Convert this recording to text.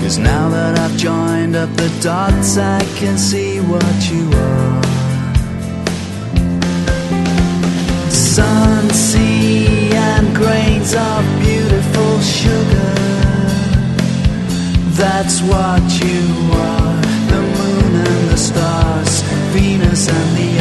'Cause now that I've joined up the dots, I can see what you are. Sun, sea, and grains of beautiful sugar. That's what you are. The moon and the stars, Venus and the